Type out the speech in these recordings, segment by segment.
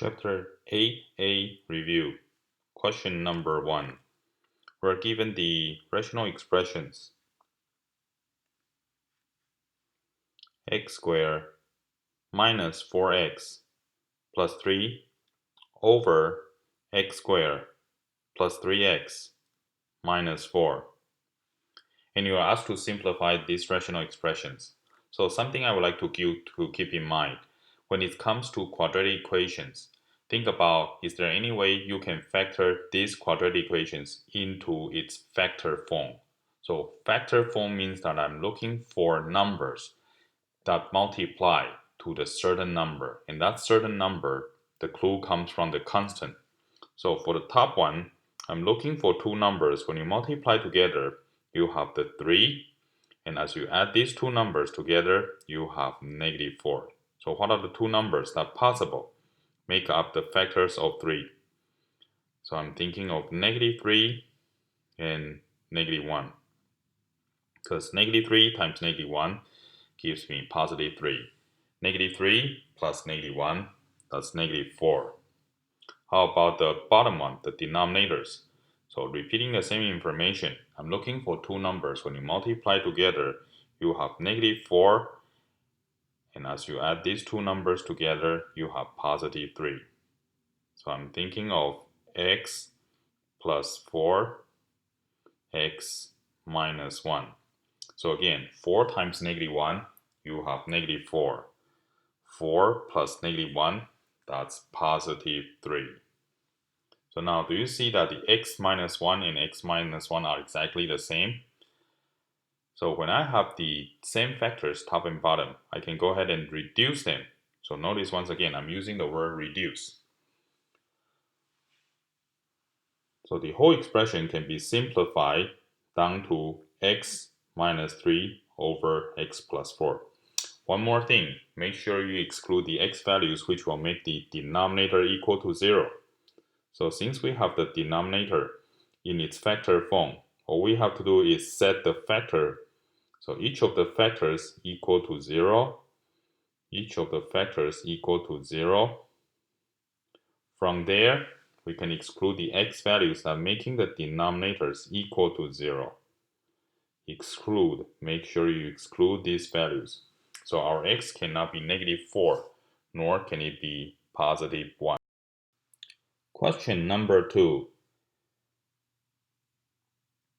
Chapter 8A Review. Question number 1. We're given the rational expressions x squared minus 4x plus 3 over x squared plus 3x minus 4. And you are asked to simplify these rational expressions. So something I would like to keep in mind when it comes to quadratic equations. Think about, is there any way you can factor these quadratic equations into its factor form? So factor form means that I'm looking for numbers that multiply to the certain number. And that certain number, the clue comes from the constant. So for the top one, I'm looking for two numbers. When you multiply together, you have the 3. And as you add these two numbers together, you have negative 4. So what are the two numbers that possible make up the factors of 3? So I'm thinking of negative 3 and negative 1. Because negative 3 times negative 1 gives me positive 3. Negative 3 plus negative 1, that's negative 4. How about the bottom one, the denominators? So repeating the same information, I'm looking for two numbers. When you multiply together, you have negative 4. And as you add these two numbers together, you have positive 3. So I'm thinking of x plus 4, x minus 1. So again, 4 times negative 1, you have negative 4. 4 plus negative 1, that's positive 3. So now, do you see that the x minus 1 and x minus 1 are exactly the same? So when I have the same factors, top and bottom, I can go ahead and reduce them. So notice once again, I'm using the word reduce. So the whole expression can be simplified down to x minus 3 over x plus 4. One more thing, make sure you exclude the x values which will make the denominator equal to 0. So since we have the denominator in its factor form, all we have to do is set the factor. So each of the factors equal to 0. Each of the factors equal to 0. From there, we can exclude the x values that are making the denominators equal to 0. Exclude. Make sure you exclude these values. So our x cannot be negative 4, nor can it be positive 1. Question number 2.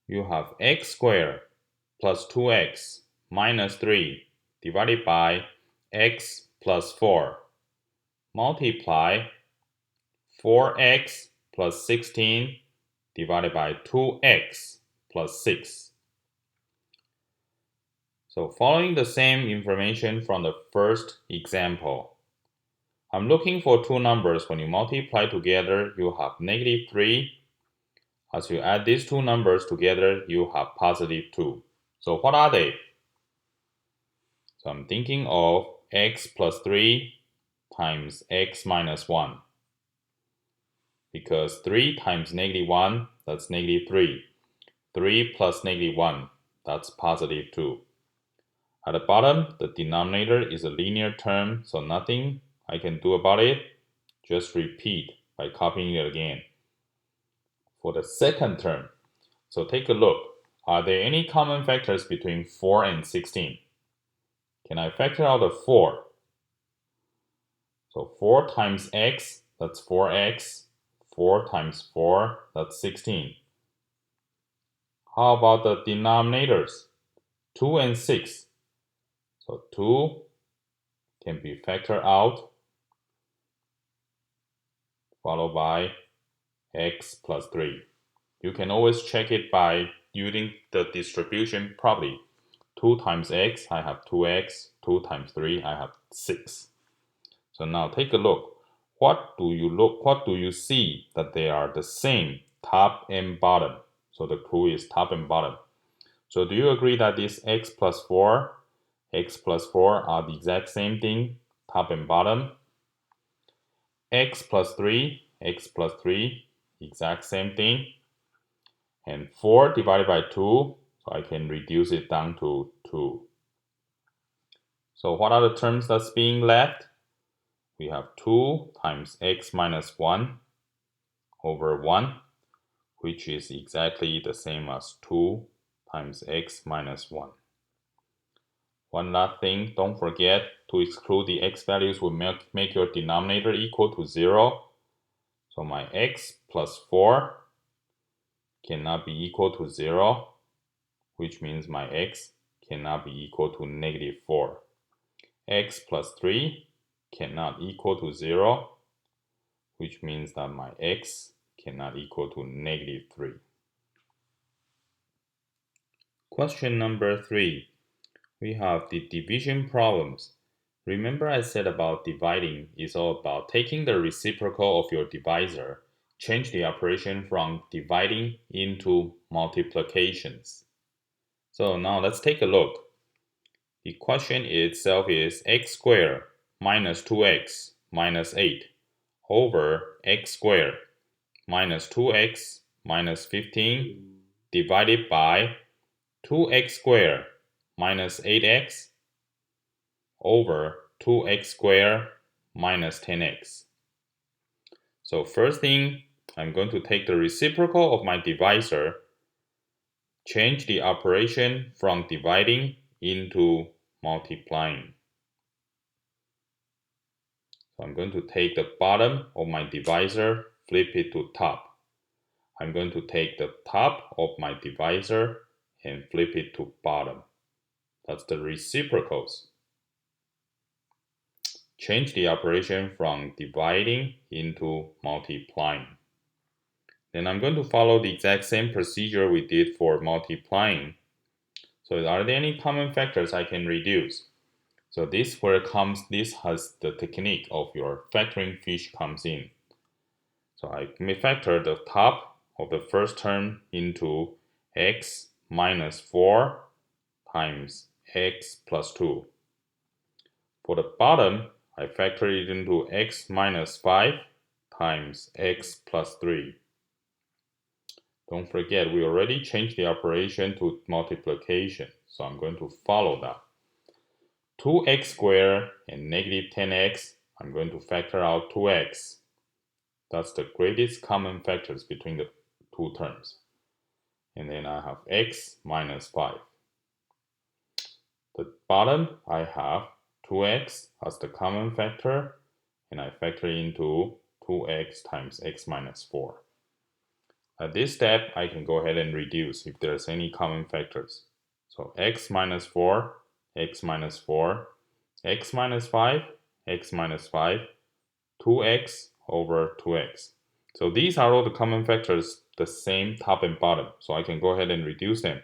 You have x squared plus 2x minus 3 divided by x plus 4. Multiply 4x plus 16 divided by 2x plus 6. So following the same information from the first example, I'm looking for two numbers. When you multiply together, you have negative 3. As you add these two numbers together, you have positive 2. So what are they? So I'm thinking of x plus 3 times x minus 1. Because 3 times negative 1, that's negative 3. 3 plus negative 1, that's positive 2. At the bottom, the denominator is a linear term, so nothing I can do about it. Just repeat by copying it again. For the second term, so take a look. Are there any common factors between 4 and 16? Can I factor out the 4? So 4 times x, that's 4x. 4 times 4, that's 16. How about the denominators? 2 and 6. So 2 can be factored out, followed by x plus 3. You can always check it by using the distribution property. 2 times x, I have 2x. 2 times 3, I have 6. So now take a look. What do you see that they are the same, top and bottom? So the clue is top and bottom. So do you agree that this x plus 4 are the exact same thing, top and bottom? X plus 3, exact same thing. And 4 divided by 2, so I can reduce it down to 2. So what are the terms that's being left? we have 2 times x minus 1 over 1, which is exactly the same as 2 times x minus 1. One last thing, don't forget to exclude the x values will make your denominator equal to 0. So my x plus 4 cannot be equal to 0, which means my x cannot be equal to negative 4. X plus 3 cannot equal to 0, which means that my x cannot equal to negative 3. Question number 3. We have the division problems. Remember I said about dividing is all about taking the reciprocal of your divisor, change the operation from dividing into multiplications. So now let's take a look. The question itself is x squared minus 2x minus 8 over x squared minus 2x minus 15 divided by 2x squared minus 8x over 2x squared minus 10x. So first thing, I'm going to take the reciprocal of my divisor, change the operation from dividing into multiplying. So I'm going to take the bottom of my divisor, flip it to top. I'm going to take the top of my divisor and flip it to bottom. That's the reciprocals. Change the operation from dividing into multiplying. Then I'm going to follow the exact same procedure we did for multiplying. So are there any common factors I can reduce? So this has the technique of your factoring fish comes in. So I may factor the top of the first term into x minus 4 times x plus 2. For the bottom, I factor it into x minus 5 times x plus 3. Don't forget, we already changed the operation to multiplication, so I'm going to follow that. 2x squared and negative 10x, I'm going to factor out 2x. That's the greatest common factors between the two terms. And then I have x minus 5. The bottom, I have 2x as the common factor, and I factor into 2x times x minus 4. At this step, I can go ahead and reduce if there's any common factors. So x minus 4, x minus 4, x minus 5, x minus 5, 2x over 2x. So these are all the common factors, the same top and bottom. So I can go ahead and reduce them.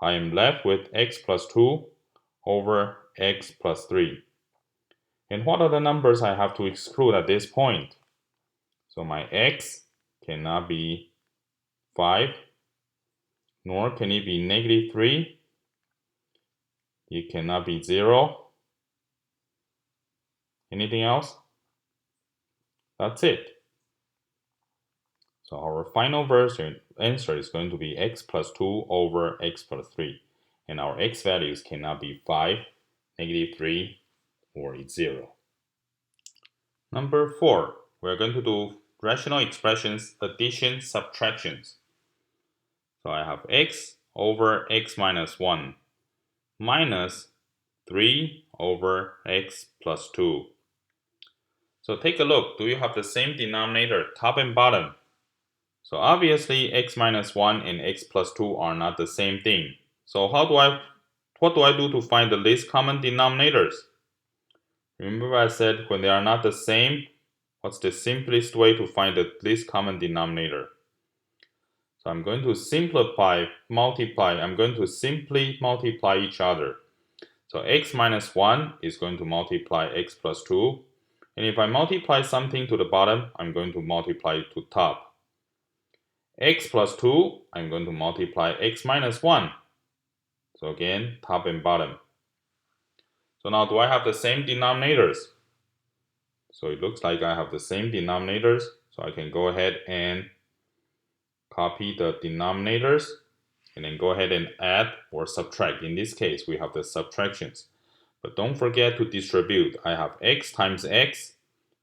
I am left with x plus 2 over x plus 3. And what are the numbers I have to exclude at this point? So my x cannot be 5, nor can it be negative 3. It cannot be 0. Anything else? That's it. So our final answer is going to be x plus 2 over x plus 3. And our x values cannot be 5, negative 3, or 0. Number 4, we're going to do rational expressions, addition, subtractions. So I have x over x minus 1 minus 3 over x plus 2. So take a look. Do you have the same denominator, top and bottom? So obviously x minus 1 and x plus 2 are not the same thing. So what do I do to find the least common denominators? Remember I said when they are not the same, what's the simplest way to find the least common denominator? So I'm going to multiply. I'm going to simply multiply each other. So x minus 1 is going to multiply x plus 2. And if I multiply something to the bottom, I'm going to multiply it to top. X plus 2, I'm going to multiply x minus 1. So again, top and bottom. So now do I have the same denominators? So it looks like I have the same denominators. So I can go ahead and copy the denominators and then go ahead and add or subtract. In this case, we have the subtractions. But don't forget to distribute. I have x times x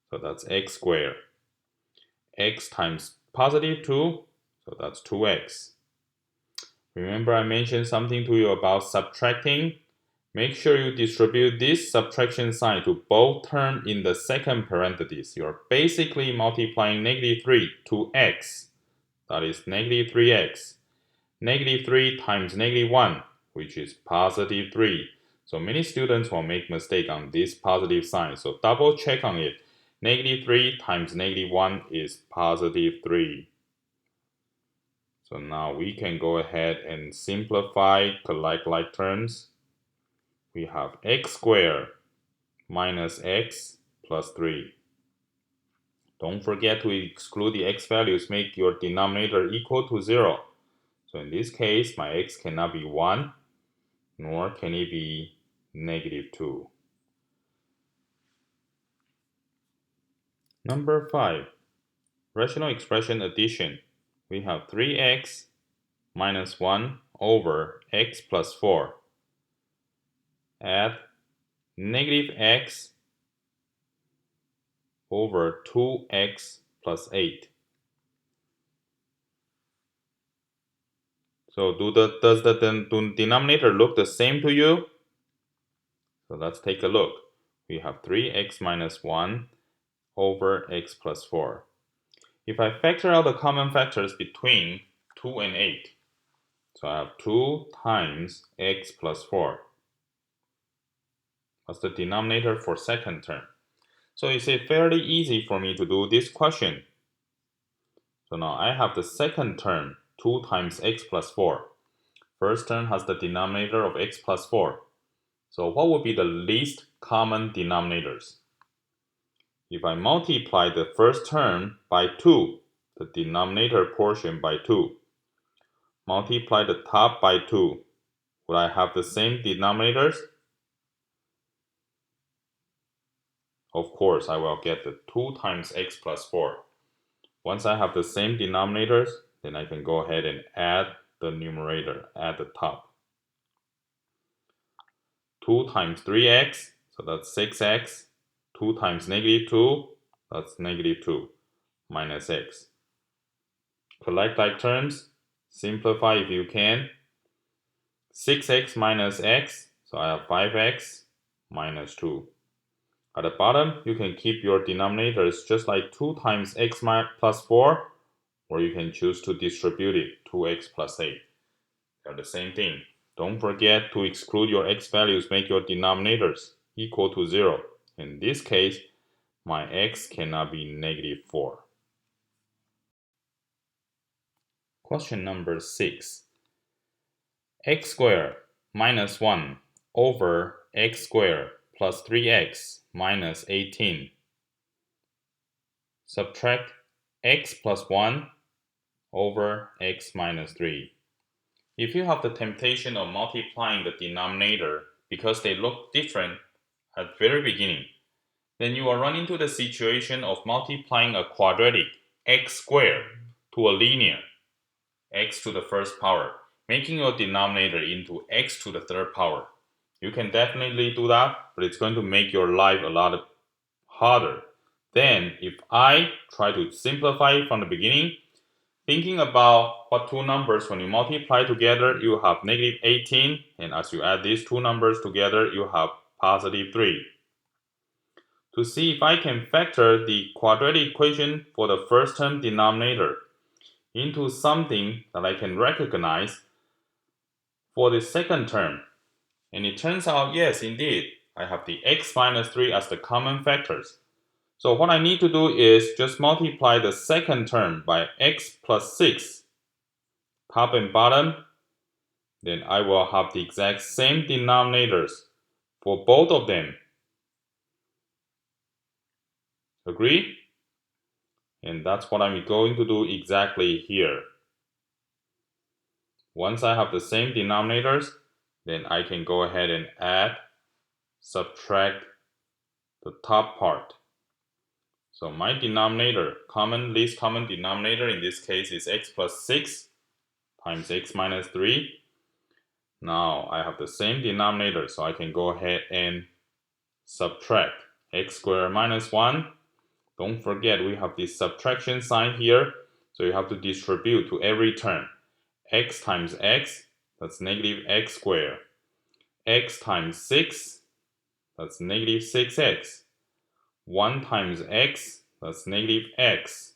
so that's x squared. X times positive 2, so that's 2x. Remember I mentioned something to you about subtracting? Make sure you distribute this subtraction sign to both terms in the second parenthesis. You're basically multiplying negative 3 to x. That is negative 3x. Negative 3 times negative 1, which is positive 3. So many students will make mistake on this positive sign. So double check on it. Negative 3 times negative 1 is positive 3. So now we can go ahead and simplify like terms. We have x squared minus x plus 3. Don't forget to exclude the x values, make your denominator equal to 0. So in this case, my x cannot be 1, nor can it be negative 2. Number 5, rational expression addition. We have 3x minus 1 over x plus 4. Add negative x over 2x plus 8. So does the denominator look the same to you? So let's take a look. We have 3x minus 1 over x plus 4. If I factor out the common factors between 2 and 8, so I have 2 times x plus 4. That's the denominator for second term. So it's fairly easy for me to do this question. So now I have the second term, 2 times x plus 4. First term has the denominator of x plus 4. So what would be the least common denominators? If I multiply the first term by 2, the denominator portion by 2, multiply the top by 2, would I have the same denominators? Of course, I will get the 2 times x plus 4. Once I have the same denominators, then I can go ahead and add the numerator at the top. 2 times 3x, so that's 6x. 2 times negative 2, that's negative 2, minus x. Collect like terms, simplify if you can. 6x minus x, so I have 5x minus 2. At the bottom, you can keep your denominators just like 2 times x plus 4, or you can choose to distribute it, 2x plus 8. They're the same thing. Don't forget to exclude your x values, make your denominators equal to 0. In this case, my x cannot be negative 4. Question number 6. X squared minus 1 over x squared plus 3x minus 18. Subtract x plus 1 over x minus 3. If you have the temptation of multiplying the denominator because they look different at the very beginning, then you will run into the situation of multiplying a quadratic x squared to a linear x to the first power, making your denominator into x to the third power. You can definitely do that, but it's going to make your life a lot harder. Then, if I try to simplify it from the beginning, thinking about what two numbers, when you multiply together, you have negative 18, and as you add these two numbers together, you have positive 3. To see if I can factor the quadratic equation for the first term denominator into something that I can recognize for the second term. And it turns out, yes, indeed, I have the x minus 3 as the common factors. So what I need to do is just multiply the second term by x plus 6, top and bottom. Then I will have the exact same denominators for both of them. Agree? And that's what I'm going to do exactly here. Once I have the same denominators, then I can go ahead and add, subtract the top part. So my denominator, least common denominator in this case is x plus 6 times x minus 3. Now I have the same denominator, so I can go ahead and subtract x squared minus 1 don't forget we have this subtraction sign here, so you have to distribute to every term. X times x, that's negative x squared. X times 6, that's negative 6x. 1 times x, that's negative x.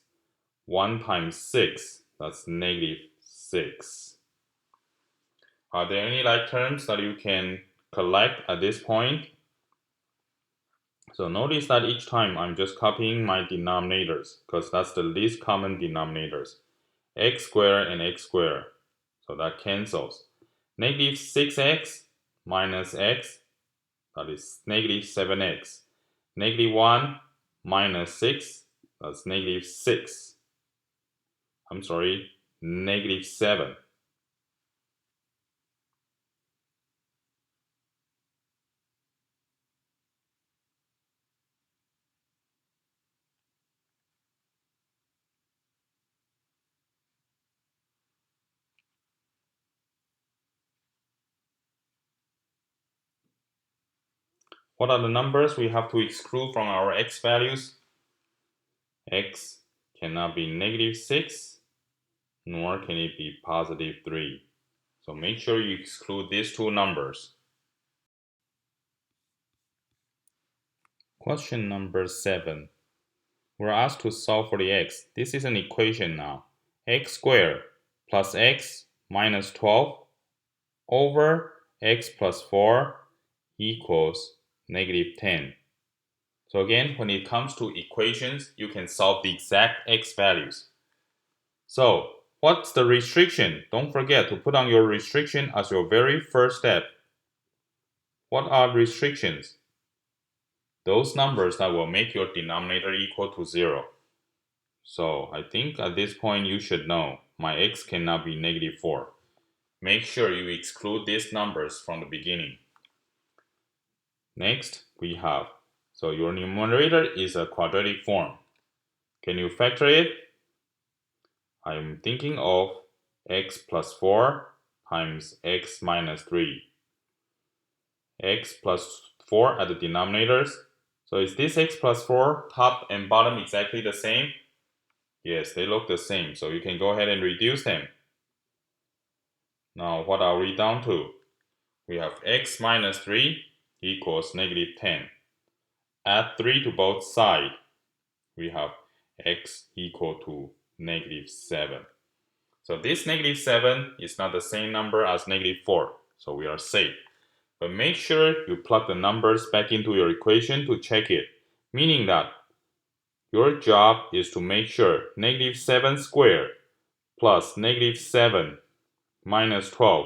1 times 6, that's negative 6. Are there any like terms that you can collect at this point? So notice that each time I'm just copying my denominators because that's the least common denominators. X squared and x squared. So that cancels. Negative 6x minus x, that is negative 7x. Negative 1 minus 6, that's negative 6. I'm sorry, negative 7. What are the numbers we have to exclude from our x values? X cannot be negative 6, nor can it be positive 3. So make sure you exclude these two numbers. Question number 7. We're asked to solve for the x. This is an equation now. X squared plus x minus 12 over x plus 4 equals negative 10. So again, when it comes to equations, you can solve the exact x values. So what's the restriction? Don't forget to put on your restriction as your very first step. What are restrictions? Those numbers that will make your denominator equal to 0. So I think at this point you should know my x cannot be negative 4. Make sure you exclude these numbers from the beginning. Next, we have, so your numerator is a quadratic form. Can you factor it? I'm thinking of x plus 4 times x minus 3. X plus 4 at the denominators. So is this x plus 4 top and bottom exactly the same? Yes, they look the same, so you can go ahead and reduce them. Now what are we down to? We have x minus 3 equals negative 10. Add 3 to both sides. We have x equal to negative 7. So this negative 7 is not the same number as negative 4, so we are safe. But make sure you plug the numbers back into your equation to check it, meaning that your job is to make sure negative 7 squared plus negative 7 minus 12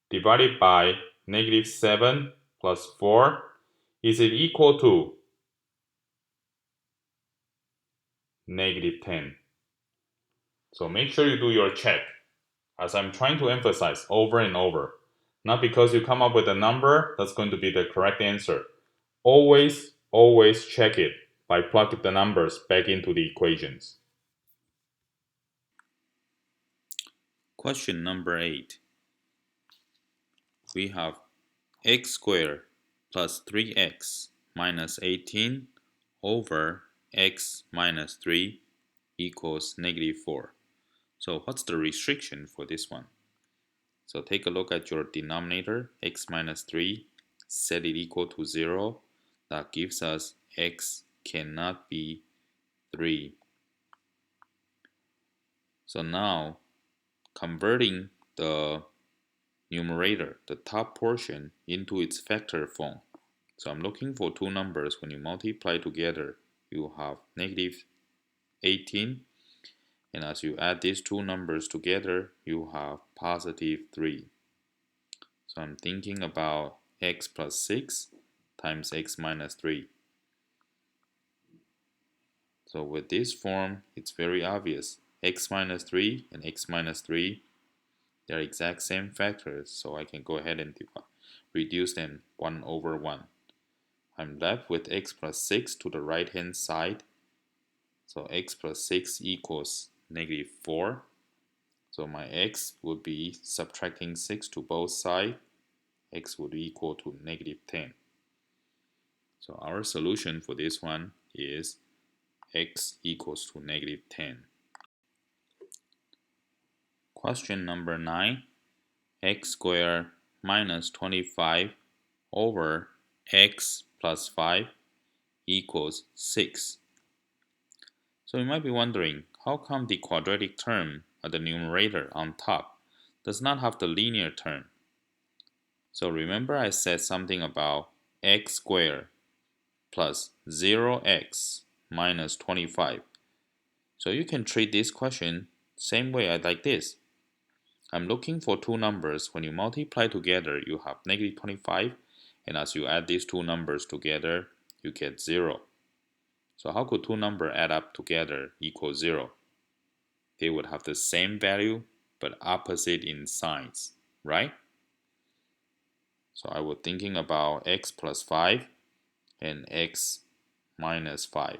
divided by negative 7 plus 4, is it equal to negative 10? So make sure you do your check, as I'm trying to emphasize over and over. Not because you come up with a number that's going to be the correct answer. Always check it by plugging the numbers back into the equations. Question number 8. We have x squared plus 3x minus 18 over x minus 3 equals negative 4. So what's the restriction for this one? So take a look at your denominator, x minus 3, set it equal to 0. That gives us x cannot be 3. So now, converting the numerator, the top portion, into its factor form. So I'm looking for two numbers. When you multiply together, you have negative 18. And as you add these two numbers together, you have positive 3. So I'm thinking about x plus 6 times x minus 3. So with this form, it's very obvious. X minus 3 and x minus 3, they're exact same factors, so I can go ahead and reduce them 1 over 1. I'm left with x plus 6 to the right hand side. So x plus 6 equals negative 4. So my x would be subtracting 6 to both sides. X would be equal to negative 10. So our solution for this one is x equals to negative 10. Question number 9. X squared minus 25 over x plus 5 equals 6. So you might be wondering, how come the quadratic term at the numerator on top does not have the linear term? So remember I said something about x squared plus 0x minus 25. So you can treat this question same way like this. I'm looking for two numbers. When you multiply together, you have negative 25, and as you add these two numbers together, you get 0. So how could two numbers add up together equal 0? They would have the same value, but opposite in signs, right? So I was thinking about x plus 5 and x minus 5.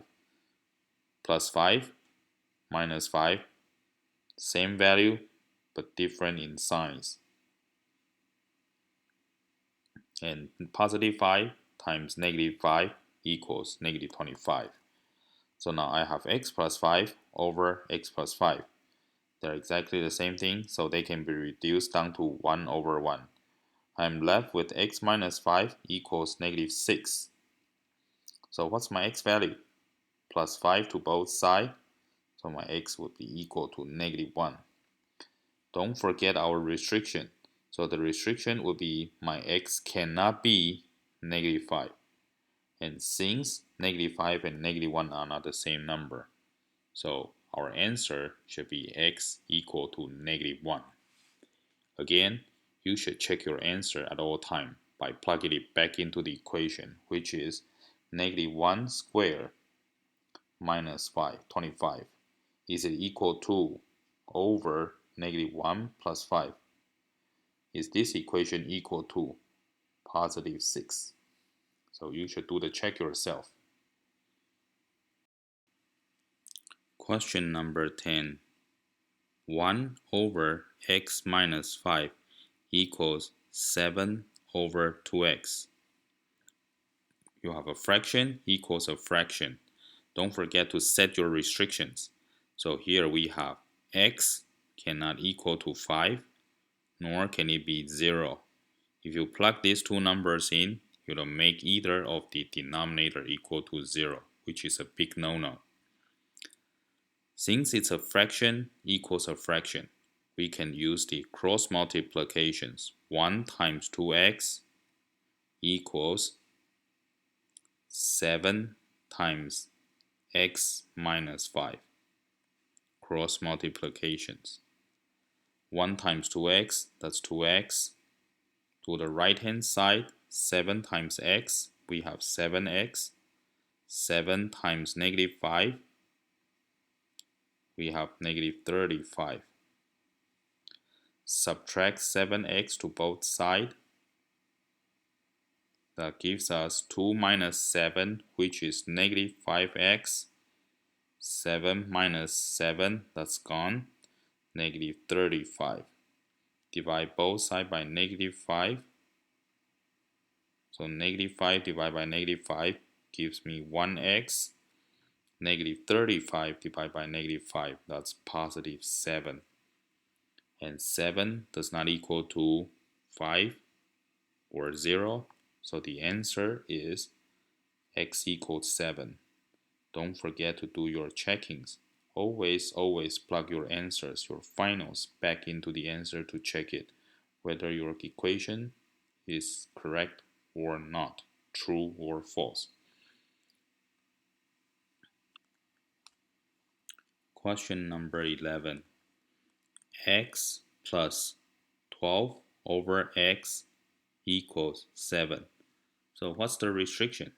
Plus 5, minus 5, same value, but different in signs. And positive 5 times negative 5 equals negative 25. So now I have x plus 5 over x plus 5. They're exactly the same thing, so they can be reduced down to 1 over 1. I'm left with x minus 5 equals negative 6. So what's my x value? Plus 5 to both sides, so my x would be equal to negative 1. Don't forget our restriction. So the restriction would be my x cannot be negative 5. And since negative 5 and negative 1 are not the same number, so our answer should be x equal to negative 1. Again, you should check your answer at all time by plugging it back into the equation, which is negative 1 squared minus 25. Is it equal to over negative 1 plus 5? Is this equation equal to positive 6? So you should do the check yourself. Question number 10. 1 over x minus 5 equals 7 over 2x. You have a fraction equals a fraction. Don't forget to set your restrictions. So here we have x cannot equal to 5, nor can it be 0. If you plug these two numbers in, you don't make either of the denominator equal to 0, which is a big no-no. Since it's a fraction equals a fraction, we can use the cross multiplications. 1 times 2x equals 7 times x minus 5. Cross multiplications. 1 times 2x, that's 2x. To the right hand side, 7 times x, we have 7x. 7 times negative 5, we have negative 35. Subtract 7x to both sides. That gives us 2 minus 7, which is negative 5x. 7 minus 7, that's gone. Negative 35. Divide both sides by negative 5. So negative 5 divided by negative 5 gives me 1x. Negative 35 divided by negative 5, that's positive 7. And 7 does not equal to 5 or 0. So the answer is x equals 7. Don't forget to do your checkings. Always plug your answers, your finals, back into the answer to check it, whether your equation is correct or not, true or false. Question number 11. X plus 12 over x equals 7. So what's the restriction?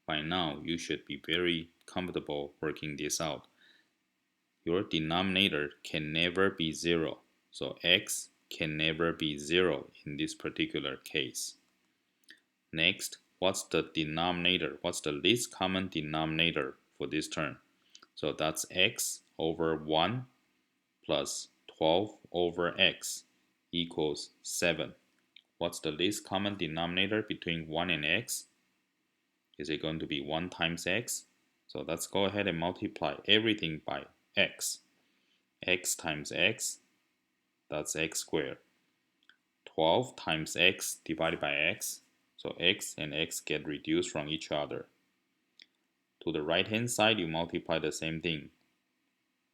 By now, you should be very comfortable working this out. Your denominator can never be 0. So x can never be 0 in this particular case. Next, what's the denominator? What's the least common denominator for this term? So that's x over 1 plus 12 over x equals 7. What's the least common denominator between 1 and x? Is it going to be 1 times x? So let's go ahead and multiply everything by x. X times x, that's x squared. 12 times x divided by x, so x and x get reduced from each other. To the right hand side, you multiply the same thing,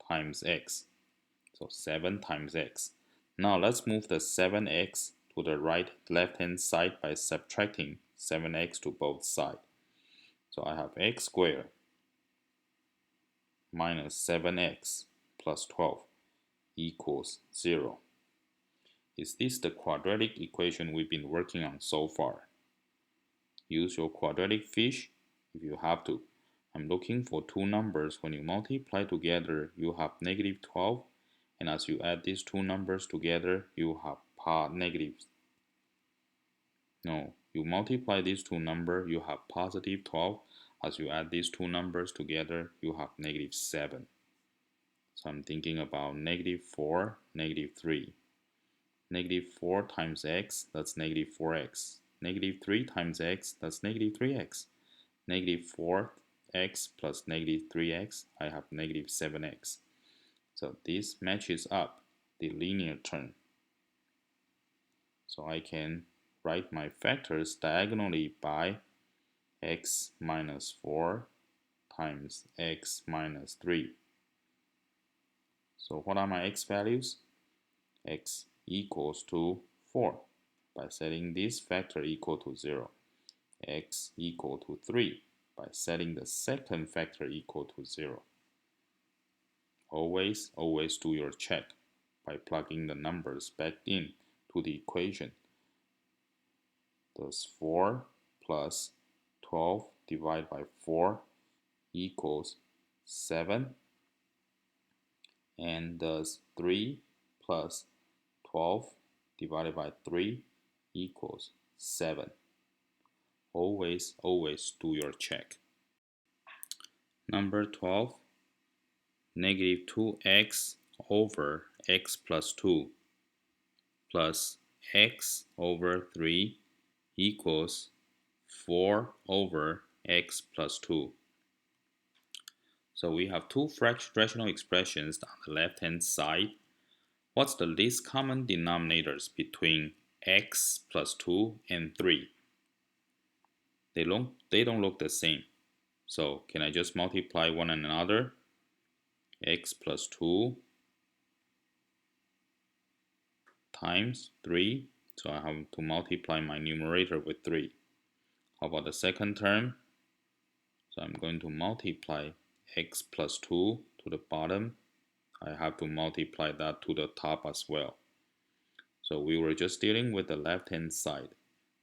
times x. So 7 times x. Now let's move the 7x to the left hand side by subtracting 7x to both sides. So I have x squared minus 7x plus 12 equals 0. Is this the quadratic equation we've been working on so far? Use your quadratic fish if you have to. I'm looking for two numbers. When you multiply together, you have negative 12. And as you add these two numbers together, you have you multiply these two numbers, you have positive 12. As you add these two numbers together, you have negative 7. So I'm thinking about negative 4, negative 3. Negative 4 times x, that's negative 4x. Negative 3 times x, that's negative 3x. Negative 4x plus negative 3x, I have negative 7x. So this matches up the linear term. So I can write my factors diagonally by x minus 4 times x minus 3. So what are my x values? X equals to 4 by setting this factor equal to 0. X equal to 3 by setting the second factor equal to 0. Always do your check by plugging the numbers back in to the equation. Thus 4 plus 12 divided by 4 equals 7, and thus 3 plus 12 divided by 3 equals 7. Always do your check. Number 12, negative 2x over x plus 2 plus x over 3 equals 4 over x plus 2. So we have two fractional expressions on the left hand side. What's the least common denominators between x plus 2 and 3? They don't look the same. So can I just multiply one another? X plus 2 times 3. So I have to multiply my numerator with 3. How about the second term? So I'm going to multiply x plus 2 to the bottom. I have to multiply that to the top as well. So we were just dealing with the left hand side.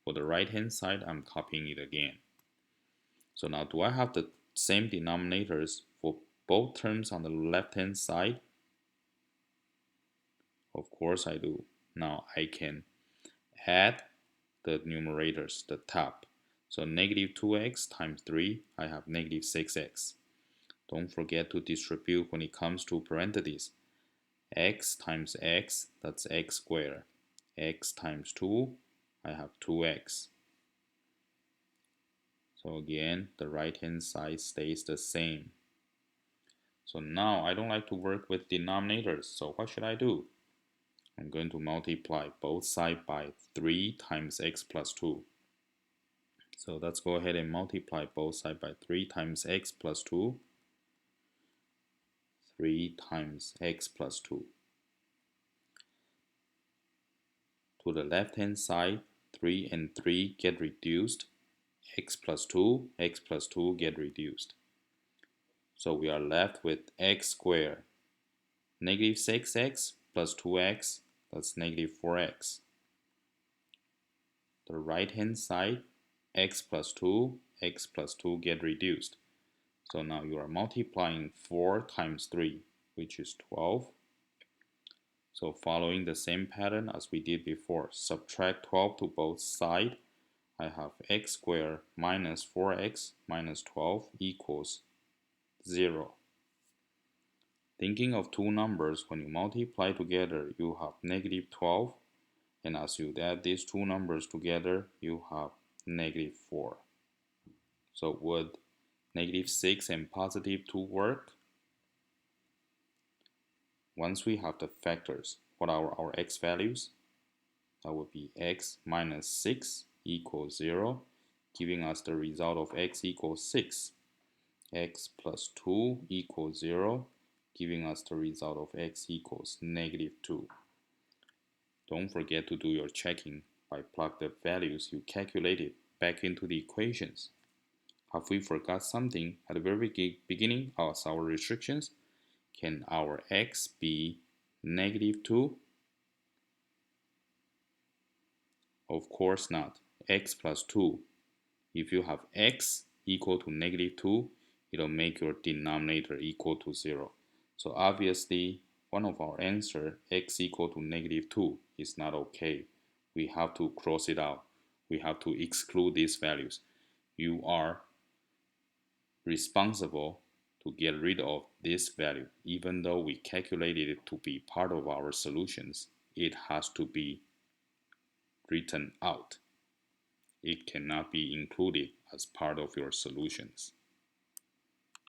For the right hand side, I'm copying it again. So now do I have the same denominators for both terms on the left hand side? Of course I do. Now I can add the numerators, the top. So negative 2x times 3, I have negative 6x. Don't forget to distribute when it comes to parentheses. X times x, that's x squared. X times 2, I have 2x. So again, the right hand side stays the same. So now I don't like to work with denominators, so what should I do? I'm going to multiply both sides by 3 times x plus 2. So let's go ahead and multiply both sides by 3 times x plus 2. 3 times x plus 2. To the left hand side, 3 and 3 get reduced. X plus 2 get reduced. So we are left with x squared. Negative 6x plus 2x, that's negative 4x. The right hand side, x plus 2 get reduced. So now you are multiplying 4 times 3, which is 12. So following the same pattern as we did before, subtract 12 to both sides. I have x squared minus 4x minus 12 equals 0. Thinking of two numbers, when you multiply together, you have negative 12. And as you add these two numbers together, you have negative 4. So would -6 and +2 work? Once we have the factors, what are our x values? That would be x minus 6 equals 0, giving us the result of x equals 6. X plus 2 equals 0, giving us the result of x equals -2. Don't forget to do your checking by plug the values you calculated back into the equations. Have we forgot something at the very beginning as our restrictions? Can our x be -2? Of course not. X plus 2. If you have x equal to -2, it'll make your denominator equal to 0. So obviously, one of our answer, x equal to -2, is not okay. We have to cross it out. We have to exclude these values. You are responsible to get rid of this value. Even though we calculated it to be part of our solutions, it has to be written out. It cannot be included as part of your solutions.